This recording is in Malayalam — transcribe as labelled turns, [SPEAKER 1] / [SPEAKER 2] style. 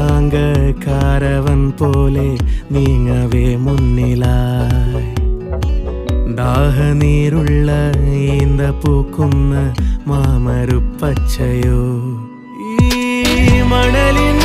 [SPEAKER 1] താങ്കൾ കാരവൻ പോലെ നീങ്ങവേ മുന്നിലായി ദാഹനീരുള്ള ഈന്ത പൂക്കുന്ന മാമരുപ്പച്ചയോ ഈ മണലിൻ